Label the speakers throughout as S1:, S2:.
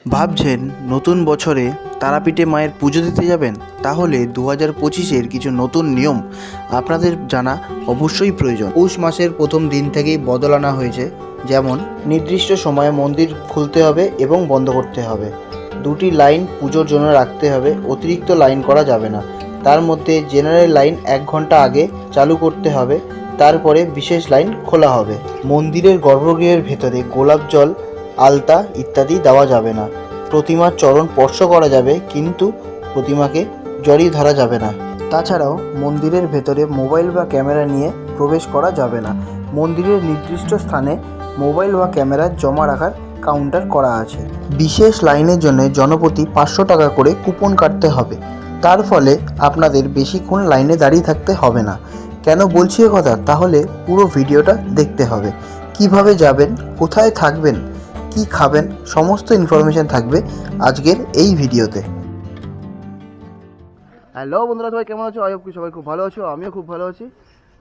S1: ভাবছেন নতুন বছরে তারাপীঠে মায়ের পুজো দিতে যাবেন? তাহলে 2025-এর কিছু নতুন নিয়ম আপনাদের জানা অবশ্যই প্রয়োজন। পৌষ মাসের প্রথম দিন থেকেই বদল আনা হয়েছে। যেমন নির্দিষ্ট সময়ে মন্দির খুলতে হবে এবং বন্ধ করতে হবে। 2টি লাইন পুজোর জন্য রাখতে হবে, অতিরিক্ত লাইন করা যাবে না। তার মধ্যে জেনারেল লাইন 1 ঘন্টা আগে চালু করতে হবে, তারপরে বিশেষ লাইন খোলা হবে। মন্দিরের গর্ভগৃহের ভেতরে গোলাপ জল, আলতা ইত্যাদি দেওয়া যাবে না। প্রতিমার চরণ স্পর্শ করা যাবে, কিন্তু প্রতিমাকে জড়িয়ে ধরা যাবে না। তাছাড়াও মন্দিরের ভেতরে মোবাইল বা ক্যামেরা নিয়ে প্রবেশ করা যাবে না। মন্দিরের নির্দিষ্ট স্থানে মোবাইল বা ক্যামেরা জমা রাখার কাউন্টার করা আছে। বিশেষ লাইনের জন্য জনপ্রতি 500 টাকা করে কুপন কাটতে হবে। তার ফলে আপনাদের বেশিক্ষণ লাইনে দাঁড়িয়ে থাকতে হবে না। কেন বলছি এ কথা? তাহলে পুরো ভিডিওটা দেখতে হবে। কিভাবে যাবেন, কোথায় থাকবেন, কি খাবেন, সমস্ত ইনফরমেশন থাকবে আজকের এই ভিডিওতে।
S2: হ্যালো বন্ধুরা, সবাই কেমন আছো? আই হোপ কি সবাই খুব ভালো আছো। আমিও খুব ভালো আছি।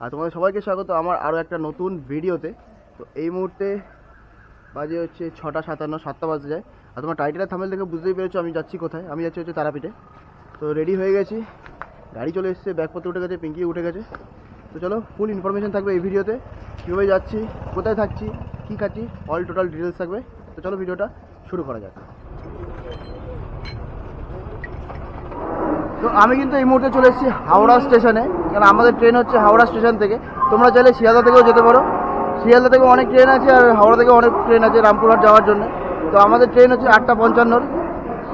S2: আর তোমাদের সবাইকে স্বাগত আমার আরও একটা নতুন ভিডিওতে। তো এই মুহূর্তে বাজে হচ্ছে 6:57, 7টা বাজে যায়। আর তোমার টাইটেলের থাম্বনেল দেখে বুঝতেই পেরেছো আমি যাচ্ছি কোথায়। আমি যাচ্ছি হচ্ছে তারাপীঠে। তো রেডি হয়ে গেছি, গাড়ি চলে এসেছে, ব্যাগপত্র উঠে গেছে, পিঙ্কি উঠে গেছে। তো চলো, ফুল ইনফরমেশন থাকবে এই ভিডিওতে। কীভাবে যাচ্ছি, কোথায় থাকছি, কী খাচ্ছি, অল টোটাল ডিটেলস থাকবে। তো চলো ভিডিওটা শুরু করা যাক। তো আমি কিন্তু এই মুহূর্তে চলে এসেছি হাওড়া স্টেশনে, কারণ আমাদের ট্রেন হচ্ছে হাওড়া স্টেশন থেকে। তোমরা চাইলে শিয়ালদা থেকেও যেতে পারো। শিয়ালদা থেকে অনেক ট্রেন আছে, আর হাওড়া থেকে অনেক ট্রেন আছে রামপুরহাট যাওয়ার জন্য। তো আমাদের ট্রেন হচ্ছে 8:55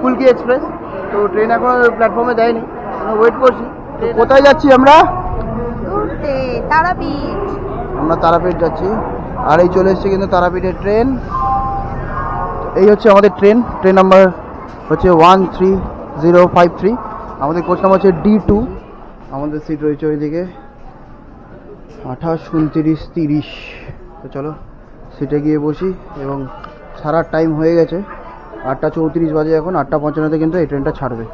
S2: কুলকি এক্সপ্রেস। তো ট্রেন এখন প্ল্যাটফর্মে দেয়নি, ওয়েট করছি। তো কোথায় যাচ্ছি আমরা?
S3: তারাপীঠ।
S2: আমরা তারাপীঠ যাচ্ছি। আর এই চলে এসছে কিন্তু তারাপীঠের ট্রেন। এই হচ্ছে আমাদের ট্রেন নাম্বার হচ্ছে 13053। আমাদের কোচ নাম্বার হচ্ছে D2। আমাদের সিট রয়েছে ওইদিকে 28, 29, 30। তো চলো সিটে গিয়ে বসি। এবং ছাড়ার টাইম হয়ে গেছে, 8:34 বাজে এখন। 8:55-তে কিন্তু এই ট্রেনটা ছাড়বে।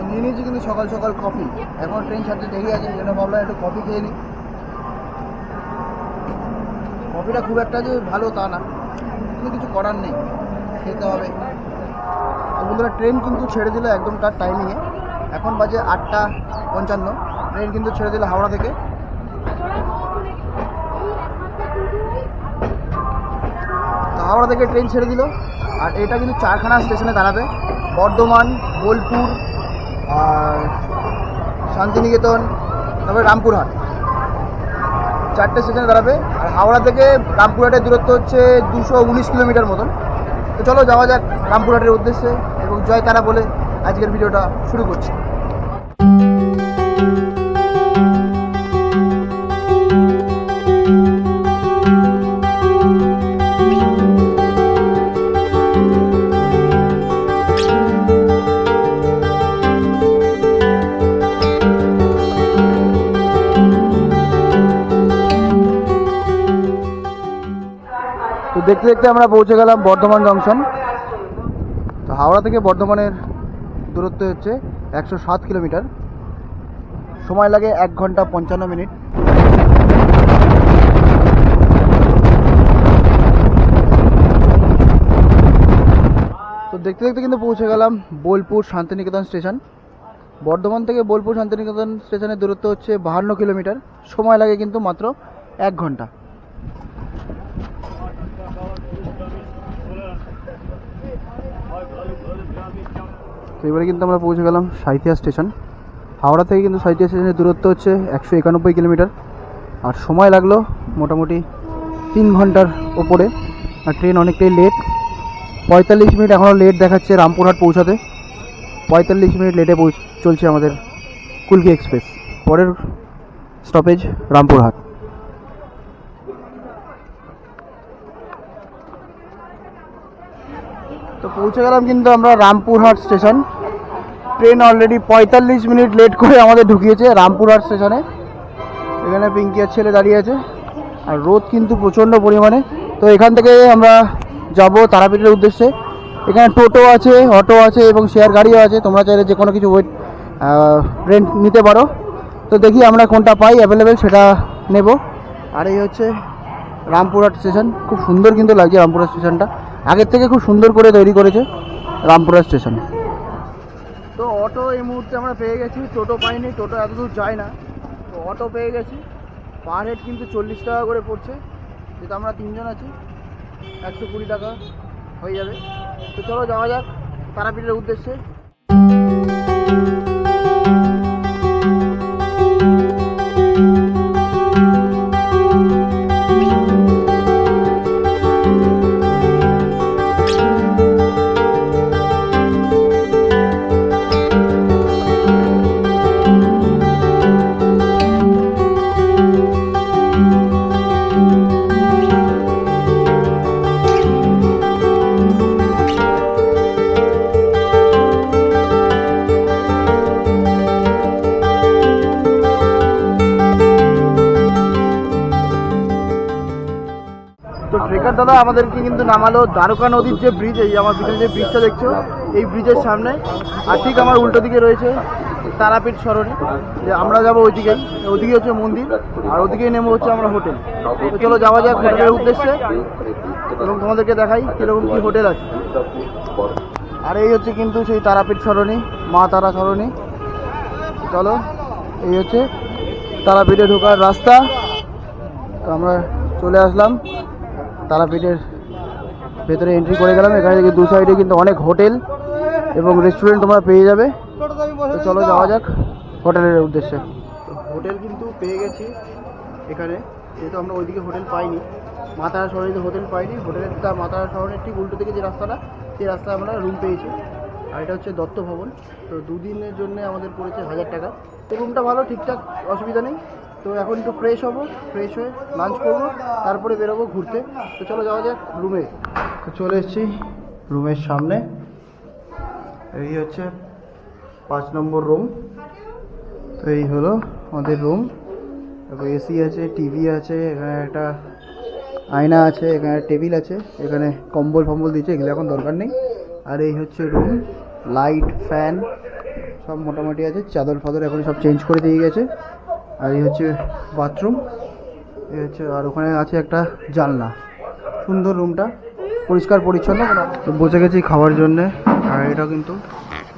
S2: নিয়ে নিয়েছি কিন্তু সকাল সকাল কফি। এখন ট্রেন ছাড়তে দেরি আছে, এই জন্য ভাবলাম একটু কফি খেয়ে নিই। কফিটা খুব একটা যে ভালো তা না, কিন্তু কিছু করার নেই, খেতে হবে। তো বন্ধুরা, ট্রেন কিন্তু ছেড়ে দিল একদম তার টাইমিংয়ে। এখন বাজে 8:55। ট্রেন কিন্তু ছেড়ে দিল হাওড়া থেকে। তো হাওড়া থেকে ট্রেন ছেড়ে দিল। আর এটা কিন্তু 4খানা স্টেশনে দাঁড়াবে: বর্ধমান, বোলপুর, আর শান্তিনিকেতন, তারপরে রামপুরহাট। 4টে স্টেশনে দাঁড়াবে। আর হাওড়া থেকে রামপুরহাটের দূরত্ব হচ্ছে 219 কিলোমিটার মতন। তো চলো যাওয়া যাক রামপুরহাটের উদ্দেশ্যে, এবং জয় তারা বলে আজকের ভিডিওটা শুরু করছি। তো দেখতে দেখতে আমরা পৌঁছে গেলাম বর্ধমান জংশন। তো হাওড়া থেকে বর্ধমানের দূরত্ব হচ্ছে 107 কিলোমিটার। সময় লাগে 1 ঘন্টা 55 মিনিট। তো দেখতে দেখতে কিন্তু পৌঁছে গেলাম বোলপুর শান্তিনিকেতন স্টেশন। বর্ধমান থেকে বোলপুর শান্তিনিকেতন স্টেশনের দূরত্ব হচ্ছে 52 কিলোমিটার। সময় লাগে কিন্তু মাত্র 1 ঘন্টা। তো এবারে কিন্তু আমরা পৌঁছে গেলাম সাঁইথিয়া স্টেশন। হাওড়া থেকে কিন্তু সাঁইথিয়া স্টেশনের দূরত্ব হচ্ছে 191 কিলোমিটার। আর সময় লাগলো মোটামুটি 3 ঘন্টার ওপরে। আর ট্রেন অনেকটাই লেট, 45 মিনিট এখনও লেট দেখাচ্ছে রামপুরহাট পৌঁছাতে। 45 মিনিট লেটে চলছে আমাদের কুলকি এক্সপ্রেস। পরের স্টপেজ রামপুরহাট। তো পৌঁছে গেলাম কিন্তু আমরা Rampurhat station. Train already 45 minute late করে আমাদের ঢুকিয়েছে রামপুরহাট স্টেশনে। এখানে পিঙ্কি আর ছেলে দাঁড়িয়ে আছে। আর রোদ কিন্তু প্রচণ্ড পরিমাণে। তো এখান থেকে আমরা যাব তারাপীঠের উদ্দেশ্যে। এখানে টোটো আছে, অটো আছে এবং শেয়ার গাড়িও আছে। তোমরা চাইলে যে কোনো কিছু রেন্ট নিতে পারো। তো দেখি আমরা কোনটা পাই অ্যাভেলেবেল, সেটা নেব। আর এই হচ্ছে রামপুরহাট স্টেশন। খুব সুন্দর কিন্তু লাগছে রামপুরহাট স্টেশনটা। আগের থেকে খুব সুন্দর করে তৈরি করেছে রামপুরা স্টেশন। তো অটো এই মুহূর্তে আমরা পেয়ে গেছি, টোটো পাইনি, টোটো এত দূর যায় না, তো অটো পেয়ে গেছি। পার হেড কিন্তু 40 টাকা করে পড়ছে, যেহেতু আমরা 3 জন আছি 120 টাকা হয়ে যাবে। তো চলো যাওয়া যাক তারাপীঠের উদ্দেশ্যে। তো ট্রেকার দাদা আমাদেরকে কিন্তু নামালো দ্বারকা নদীর যে ব্রিজ, এই আমার পিছনে যে ব্রিজটা দেখছো এই ব্রিজের সামনে, আর ঠিক আমার উল্টো দিকে রয়েছে তারাপীঠ সরণি। যে আমরা যাবো ওইদিকে, ওইদিকে হচ্ছে মন্দির, আর ওদিকেই নেমে হচ্ছে আমরা হোটেল। তো চলো যাওয়া যাক হোটেলের উদ্দেশ্যে এবং তোমাদেরকে দেখাই কীরকম কী হোটেল আছে। আর এই হচ্ছে কিন্তু সেই তারাপীঠ সরণি, মা তারা সরণি। চলো এই হচ্ছে তারাপীঠে ঢোকার রাস্তা। তো আমরা চলে আসলাম তারাপীঠের ভেতরে, এন্ট্রি করে গেলাম। এখানে থেকে দু সাইডে কিন্তু অনেক হোটেল এবং রেস্টুরেন্ট তোমরা পেয়ে যাবে। তো চলো যাওয়া যাক হোটেলের উদ্দেশ্যে। হোটেল কিন্তু পেয়ে গেছি এখানে, যেহেতু আমরা ওইদিকে হোটেল পাইনি, মাতারা শহরে হোটেল পাইনি। হোটেলের তার মাতারা শহরের ঠিক উল্টো দিকে যে রাস্তাটা, সেই রাস্তায় আমরা রুম পেয়েছি। আর এটা হচ্ছে দত্ত ভবন। তো দুদিনের জন্য আমাদের পড়েছে 1000 টাকা। তো রুমটা ভালো, ঠিকঠাক, অসুবিধা নেই। তো এখন একটু ফ্রেশ হবো, ফ্রেশ হয়ে লাঞ্চ করবো, তারপরে বেরোবো ঘুরতে। তো চলো যাওয়া যাক রুমে। তো চলে এসেছি রুমের সামনে। এই হচ্ছে 5 নম্বর রুম। তো এই হলো আমাদের রুম। তারপর এসি আছে, টিভি আছে, এখানে একটা আয়না আছে, এখানে টেবিল আছে, এখানে কম্বল ফম্বল দিচ্ছে, এগুলো এখন দরকার নেই। আর এই হচ্ছে রুম, লাইট, ফ্যান সব মোটামুটি আছে। চাদর ফাদর এখন সব চেঞ্জ করে দিয়ে গেছে। আর এই হচ্ছে বাথরুম, এই হচ্ছে, আর ওখানে আছে একটা জানলা। সুন্দর রুমটা, পরিষ্কার পরিচ্ছন্ন। তো বসে গেছি খাওয়ার জন্যে। আর এটা কিন্তু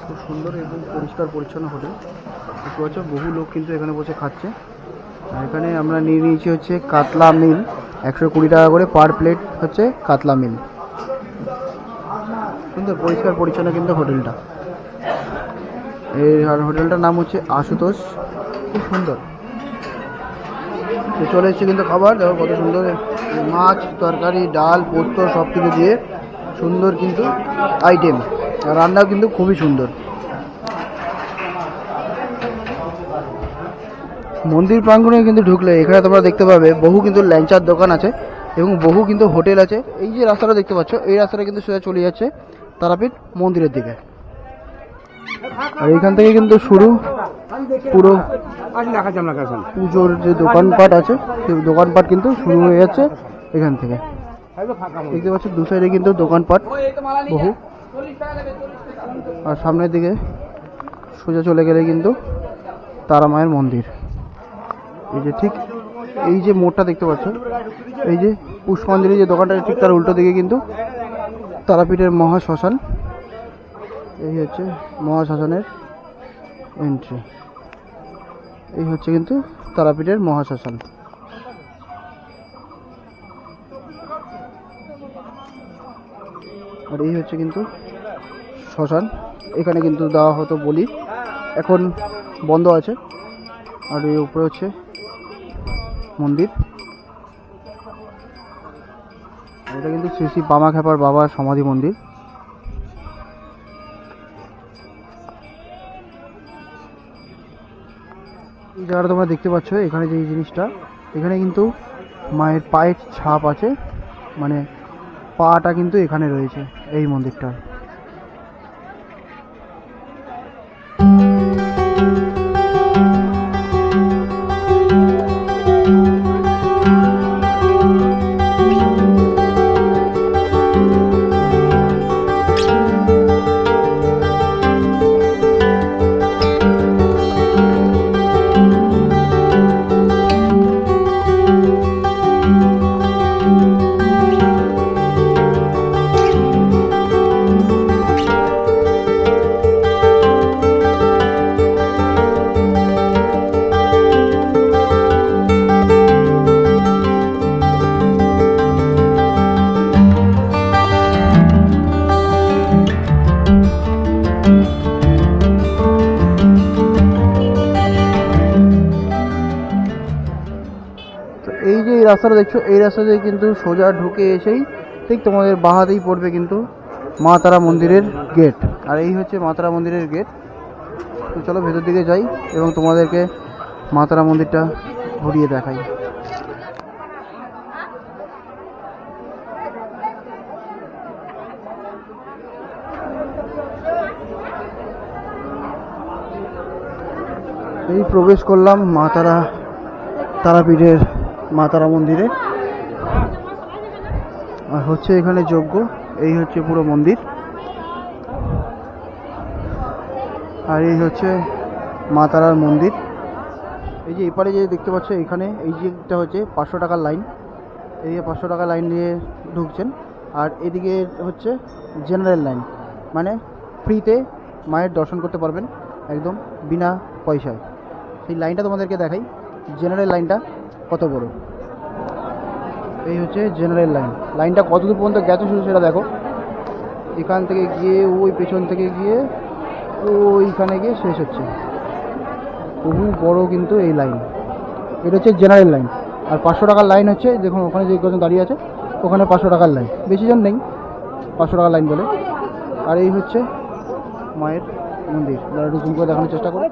S2: খুব সুন্দর এবং পরিষ্কার পরিচ্ছন্ন হোটেল। দেখতে পাচ্ছ বহু লোক কিন্তু এখানে বসে খাচ্ছে। আর এখানে আমরা নিয়ে নিয়েছি হচ্ছে কাতলা মিল, 120 টাকা করে পার প্লেট হচ্ছে কাতলা মিল। সুন্দর পরিষ্কার পরিচ্ছন্ন কিন্তু হোটেলটা। এই আর হোটেলটার নাম হচ্ছে আশুতোষ, খুব সুন্দর। তো চলে এসেছে কিন্তু খাবার, দেখো কত সুন্দর, মাছ, তরকারি, ডাল, পোস্ত সব কিছু দিয়ে সুন্দর কিন্তু আইটেম। আর রান্নাও কিন্তু খুবই সুন্দর। মন্দির প্রাঙ্গণে কিন্তু ঢুকলে এখানে তোমরা দেখতে পাবে বহু কিন্তু ল্যাংচার দোকান আছে এবং বহু কিন্তু হোটেল আছে। এই যে রাস্তাটা দেখতে পাচ্ছ, এই রাস্তাটা কিন্তু সোজা চলে যাচ্ছে তারাপীঠ মন্দিরের দিকে। আর এইখান থেকে কিন্তু শুরু পুরো পুজোর যে দোকানপাট আছে, সেই দোকানপাট কিন্তু শুরু হয়ে যাচ্ছে এখান থেকে। দেখতে পাচ্ছ দু সাইডে কিন্তু দোকানপাট বহু। আর সামনের দিকে সোজা চলে গেলে কিন্তু তারা মায়ের মন্দির। এই যে ঠিক এই যে মোড়টা দেখতে পাচ্ছ, এই যে পুষ্পাঞ্জলি যে দোকানটা, ঠিক তার উল্টো দিকে কিন্তু তারাপীঠের মহাশ্মশান। এই হচ্ছে মহাশ্মশানের এন্ট্রি। এই হচ্ছে কিন্তু তারাপীঠের মহাশ্মশান। আর এই হচ্ছে কিন্তু শ্মশান। এখানে কিন্তু দেওয়া হতো বলি, এখন বন্ধ আছে। আর এই উপরে হচ্ছে মন্দির। এটা কিন্তু শ্রী শ্রী বামাখ্যাপার বাবার সমাধি মন্দির। এই জায়গাটা তোমরা দেখতে পাচ্ছ, এখানে যে জিনিসটা, এখানে কিন্তু মায়ের পায়ের ছাপ আছে, মানে পাটা কিন্তু এখানে রয়েছে এই মন্দিরটা। রাস্তাটা দেখছো, এই রাস্তা দিয়ে কিন্তু সোজা ঢুকে এসেই ঠিক তোমাদের বাঁ হাতেই পড়বে কিন্তু মা তারা মন্দিরের গেট। আর এই হচ্ছে মা তারা মন্দিরের গেট। তো চলো ভেতর দিকে যাই এবং তোমাদেরকে মা তারা মন্দিরটা ঘুরিয়ে দেখাই। এই প্রবেশ করলাম মা তারাপীঠের মা তারা মন্দিরে। আর হচ্ছে এখানে যজ্ঞ, এই হচ্ছে পুরো মন্দির। আর এই হচ্ছে মা তারার মন্দির। এই যে এপারে যে দেখতে পাচ্ছ, এখানে এই যেটা হচ্ছে 500 টাকার লাইন, এই যে 500 টাকা লাইন দিয়ে ঢুকছেন। আর এদিকে হচ্ছে জেনারেল লাইন, মানে ফ্রিতে মায়ের দর্শন করতে পারবেন একদম বিনা পয়সায়। সেই লাইনটা তোমাদেরকে দেখাই, জেনারেল লাইনটা কত বড়। এই হচ্ছে জেনারেল লাইন। লাইনটা কত দূর পর্যন্ত গেছে শুধু সেটা দেখো। এখান থেকে গিয়ে ওই পেছন থেকে গিয়ে ওইখানে গিয়ে শেষ হচ্ছে। বহু বড় কিন্তু এই লাইন। এটা হচ্ছে জেনারেল লাইন। আর 500 টাকার লাইন হচ্ছে, দেখুন ওখানে যে কজন দাঁড়িয়ে আছে ওখানে 500 টাকার লাইন, বেশি জন নেই, 500 টাকার লাইন বলে। আর এই হচ্ছে মায়ের মন্দির, যারা রুকুম করে দেখানোর চেষ্টা করে।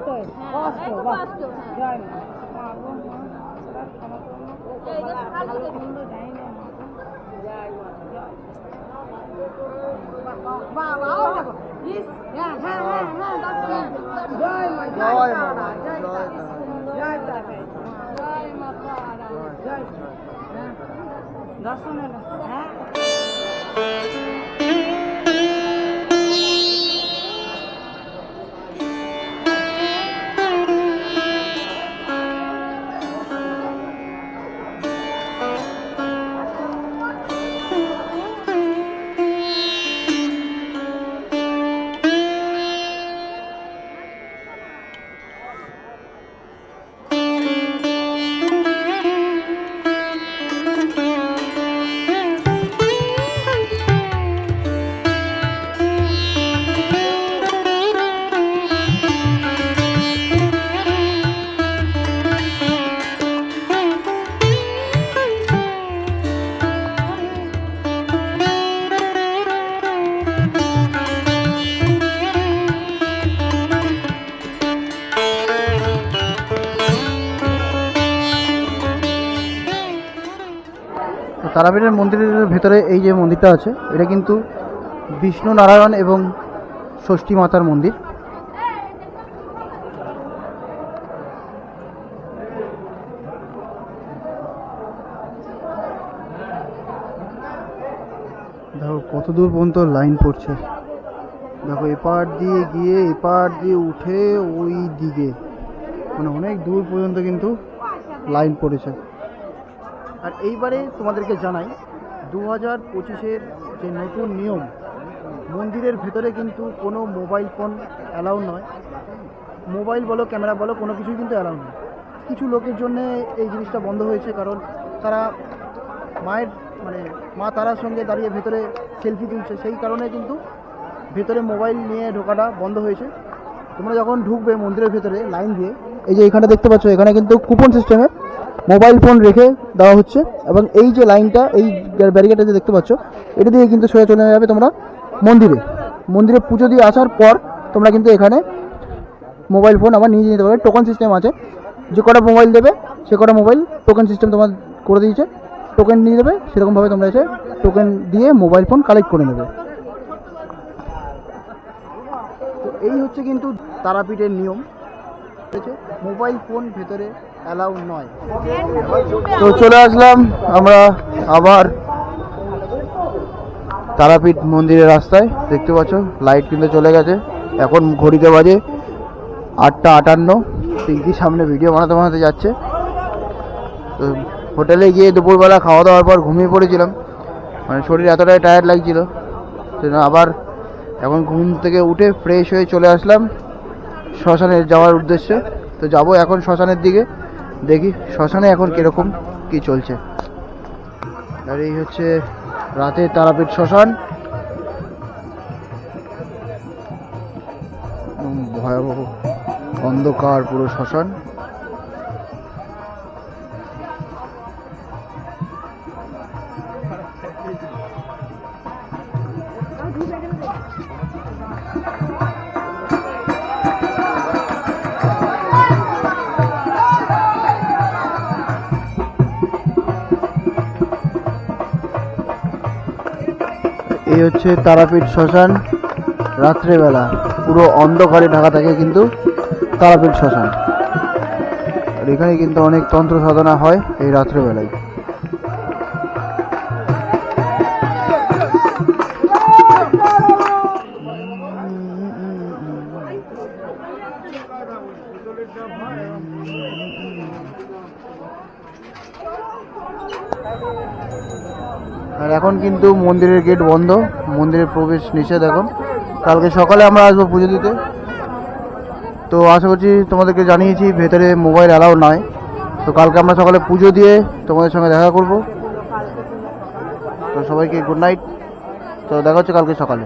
S2: তারাপীঠের মন্দিরের ভেতরে এই যে মন্দিরটা আছে, এটা কিন্তু বিষ্ণু নারায়ণ এবং ষষ্ঠী মাতার মন্দির। দেখো কত দূর পর্যন্ত লাইন পড়ছে। দেখো এপার দিয়ে গিয়ে এপার দিয়ে উঠে ওই দিকে, মানে অনেক দূর পর্যন্ত কিন্তু লাইন পড়েছে। আর এইবারে তোমাদেরকে জানাই 2025-এর যে নতুন নিয়ম, মন্দিরের ভেতরে কিন্তু কোনো মোবাইল ফোন অ্যালাউ নয়। মোবাইল বলো ক্যামেরা বলো কোনো কিছুই কিন্তু অ্যালাউ নয়। কিছু লোকের জন্য এই জিনিসটা বন্ধ হয়েছে, কারণ তারা মায়ের মানে মা তারার সঙ্গে দাঁড়িয়ে ভেতরে সেলফি তুলছে, সেই কারণে কিন্তু ভেতরে মোবাইল নিয়ে ঢোকাটা বন্ধ হয়েছে। তোমরা যখন ঢুকবে মন্দিরের ভেতরে লাইন দিয়ে, এই যে এখানে দেখতে পাচ্ছ, এখানে কিন্তু কুপন সিস্টেমে মোবাইল ফোন রেখে দেওয়া হচ্ছে। এবং এই যে লাইনটা, এই ব্যারিকেডটা যে দেখতে পাচ্ছ, এটা দিয়ে কিন্তু সোজা চলে যাবে তোমরা মন্দিরে পুজো দিয়ে আসার পর তোমরা কিন্তু এখানে মোবাইল ফোন আবার নিয়ে যেতে পারবে। টোকন সিস্টেম আছে, যে কটা মোবাইল দেবে সে কটা মোবাইল টোকেন সিস্টেম তোমার করে দিয়েছে। টোকেন নিয়ে দেবে, সেরকমভাবে তোমরা এসে টোকেন দিয়ে মোবাইল ফোন কালেক্ট করে নেবে। তো এই হচ্ছে কিন্তু তারাপীঠের নিয়ম, মোবাইল ফোন ভেতরে অ্যালাউ নয়। তো চলে আসলাম আমরা আবার তারাপীঠ মন্দিরের রাস্তায়। দেখতে পাচ্ছ লাইট কিন্তু চলে গেছে, এখন ঘড়িতে বাজে 8:58। পিঙ্কির সামনে ভিডিও বানাতে যাচ্ছে। তো হোটেলে গিয়ে দুপুরবেলা খাওয়া দাওয়ার পর ঘুমিয়ে পড়েছিলাম, মানে শরীর এতটাই টায়ার্ড লাগছিল। সেজন্য আবার এখন ঘুম থেকে উঠে ফ্রেশ হয়ে চলে আসলাম শ্মশানে যাওয়ার উদ্দেশ্যে। তো যাব এখন শ্মশানের দিকে, দেখি শ্মশানে এখন কীরকম কী চলছে। আর এই হচ্ছে রাতে তারাপীঠ শ্মশান। ভয়াবহ অন্ধকার পুরো শ্মশান। এই হচ্ছে তারাপীঠ শ্মশান। রাত্রেবেলা পুরো অন্ধকারে ঢাকা থাকে কিন্তু তারাপীঠ শ্মশান। আর এখানে কিন্তু অনেক তন্ত্র সাধনা হয় এই রাত্রেবেলায়। আর এখন কিন্তু মন্দিরের গেট বন্ধ, মন্দিরের প্রবেশ নিষেধ এখন। কালকে সকালে আমরা আসবো পুজো দিতে। তো আশা করছি তোমাদেরকে জানিয়েছি ভেতরে মোবাইল অ্যালাউ নয়। তো কালকে আমরা সকালে পুজো দিয়ে তোমাদের সঙ্গে দেখা করব। তো সবাইকে গুড নাইট। তো দেখা হচ্ছে কালকে সকালে।